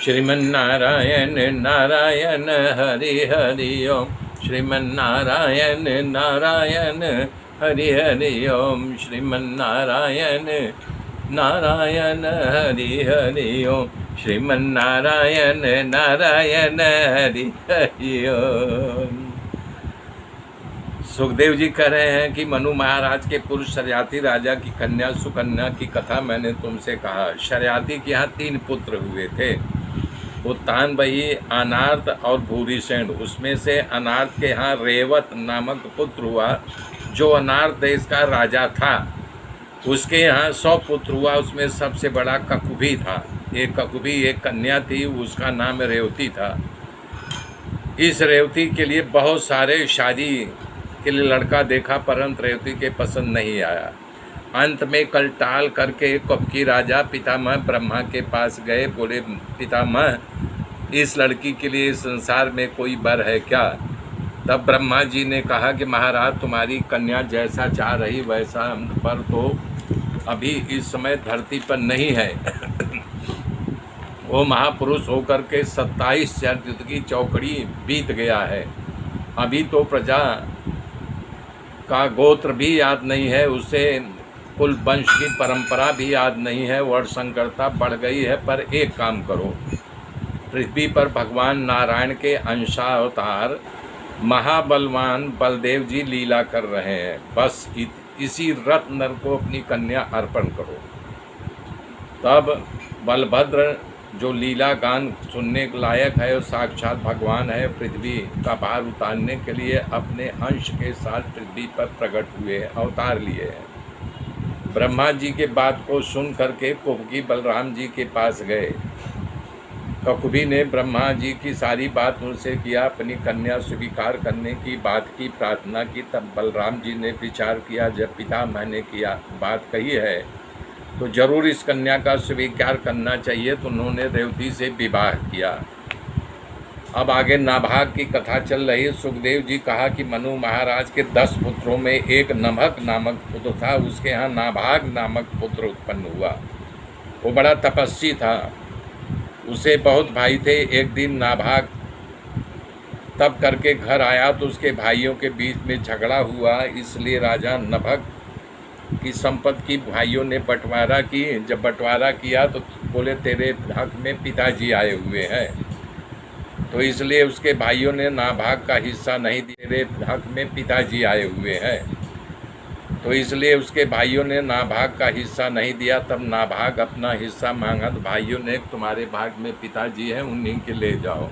श्रीमन्नारायण नारायण हरि हरि ओम। श्रीमन्नारायण नारायण हरि हरि ओम। श्रीमन्नारायण नारायण हरि हरि ओम। श्रीमन्नारायण नारायण हरि हरि ओम। सुखदेव जी कह रहे हैं कि मनु महाराज के पुरुष शर्याती राजा की कन्या सुकन्या की कथा मैंने तुमसे कहा। शर्याती के यहाँ 3 पुत्र हुए थे, उत्तानबही, अनार्त और भूरिसेन। उसमें से अनार्त के यहाँ रेवत नामक पुत्र हुआ जो अनार्त देश का राजा था। उसके यहाँ 100 पुत्र हुआ, उसमें सबसे बड़ा ककुभी था। एक ककुभी एक कन्या थी, उसका नाम रेवती था। इस रेवती के लिए बहुत सारे शादी के लिए लड़का देखा, परंतु रेवती के पसंद नहीं आया। अंत में कल टाल करके कपकी राजा पितामह ब्रह्मा के पास गए। बोले, पितामह, इस लड़की के लिए संसार में कोई वर है क्या? तब ब्रह्मा जी ने कहा कि महाराज, तुम्हारी कन्या जैसा चाह रही वैसा पर तो अभी इस समय धरती पर नहीं है। वो महापुरुष होकर के 27 चरित्र की चौकड़ी बीत गया है। अभी तो प्रजा का गोत्र भी याद नहीं है, उसे कुल वंश की परंपरा भी याद नहीं है। वर्ण संकरता बढ़ गई है। पर एक काम करो, पृथ्वी पर भगवान नारायण के अंशावतार महाबलवान बलदेव जी लीला कर रहे हैं। बस इसी रत्न नर को अपनी कन्या अर्पण करो। तब बलभद्र जो लीला गान सुनने लायक है और साक्षात भगवान है, पृथ्वी का भार उतारने के लिए अपने अंश के साथ पृथ्वी पर प्रकट हुए, अवतार लिए हैं। ब्रह्मा जी के बात को सुन करके कुबकी बलराम जी के पास गए। ककुभी ने ब्रह्मा जी की सारी बात उनसे किया, अपनी कन्या स्वीकार करने की बात की, प्रार्थना की। तब बलराम जी ने विचार किया, जब पिता मैंने किया बात कही है तो जरूर इस कन्या का स्वीकार करना चाहिए। तो उन्होंने रेवती से विवाह किया। अब आगे नाभाग की कथा चल रही है। सुखदेव जी कहा कि मनु महाराज के 10 पुत्रों में एक नभक नामक पुत्र था। उसके यहाँ नाभाग नामक पुत्र उत्पन्न हुआ। वो बड़ा तपस्वी था, उसे बहुत भाई थे। एक दिन नाभाग तप करके घर आया तो उसके भाइयों के बीच में झगड़ा हुआ, इसलिए राजा नभक की संपत्ति की भाइयों ने बंटवारा की। जब बंटवारा किया तो बोले, तेरे हक में पिताजी आए हुए हैं, तो इसलिए उसके भाइयों ने नाभाग का हिस्सा नहीं दिया। तेरे हक में पिताजी आए हुए हैं, तो इसलिए उसके भाइयों ने नाभाग का हिस्सा नहीं दिया। तब नाभाग अपना हिस्सा मांगा तो भाइयों ने, तुम्हारे भाग में पिताजी हैं, उन्हीं के ले जाओ।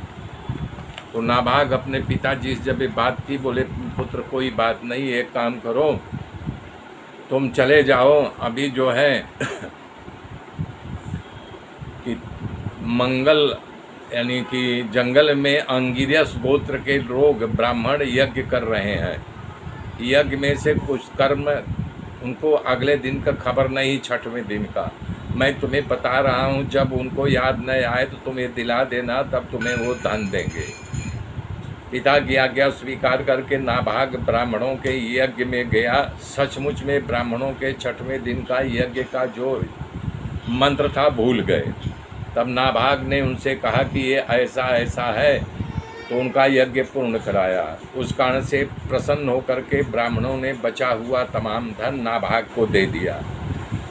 तो नाभाग अपने पिताजी से जब बात की, बोले, पुत्र कोई बात नहीं, एक काम करो, तुम चले जाओ। अभी जो है कि मंगल यानी कि जंगल में अंगिरस गोत्र के लोग ब्राह्मण यज्ञ कर रहे हैं। यज्ञ में से कुछ कर्म उनको अगले दिन का खबर नहीं, 6वें दिन का। मैं तुम्हें बता रहा हूँ, जब उनको याद न आए तो तुम्हें दिला देना, तब तुम्हें वो धन देंगे। पिता की आज्ञा स्वीकार करके नाभाग ब्राह्मणों के यज्ञ में गया। सचमुच में ब्राह्मणों के 6वें दिन का यज्ञ का जो मंत्र था भूल गए। तब नाभाग ने उनसे कहा कि ये ऐसा ऐसा है, तो उनका यज्ञ पूर्ण कराया। उस कारण से प्रसन्न होकर के ब्राह्मणों ने बचा हुआ तमाम धन नाभाग को दे दिया।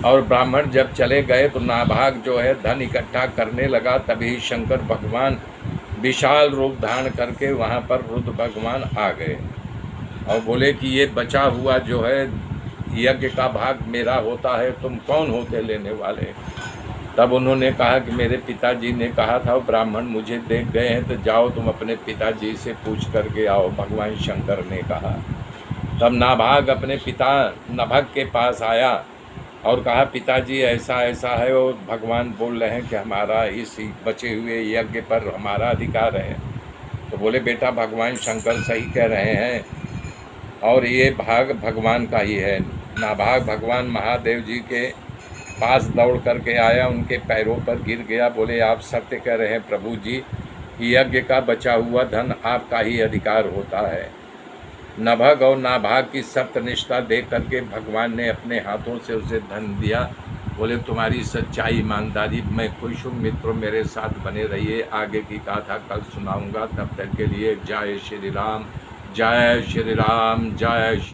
और ब्राह्मण जब चले गए तो नाभाग जो है धन इकट्ठा करने लगा। तभी शंकर भगवान विशाल रूप धारण करके वहाँ पर रुद्र भगवान आ गए और बोले कि ये बचा हुआ जो है यज्ञ का भाग मेरा होता है, तुम कौन होते लेने वाले? तब उन्होंने कहा कि मेरे पिताजी ने कहा था, ब्राह्मण मुझे देख गए हैं, तो जाओ तुम अपने पिताजी से पूछ करके आओ, भगवान शंकर ने कहा। तब नाभाग अपने पिता नभक के पास आया और कहा, पिताजी ऐसा ऐसा है, और भगवान बोल रहे हैं कि हमारा इस बचे हुए यज्ञ पर हमारा अधिकार है। तो बोले, बेटा भगवान शंकर सही कह रहे हैं और ये भाग भगवान का ही है। नाभाग भगवान महादेव जी के पास दौड़ करके आया, उनके पैरों पर गिर गया। बोले, आप सत्य कह रहे हैं प्रभु जी, यज्ञ का बचा हुआ धन आपका ही अधिकार होता है। नभग और नाभाग की सत्यनिष्ठा देख करके भगवान ने अपने हाथों से उसे धन दिया बोले तुम्हारी सच्चाई ईमानदारी मैं खुश हूँ। मित्रों मेरे साथ बने रहिए, आगे की गाथा कल सुनाऊंगा। तब तक के लिए जय श्री राम, जय श्री राम, जय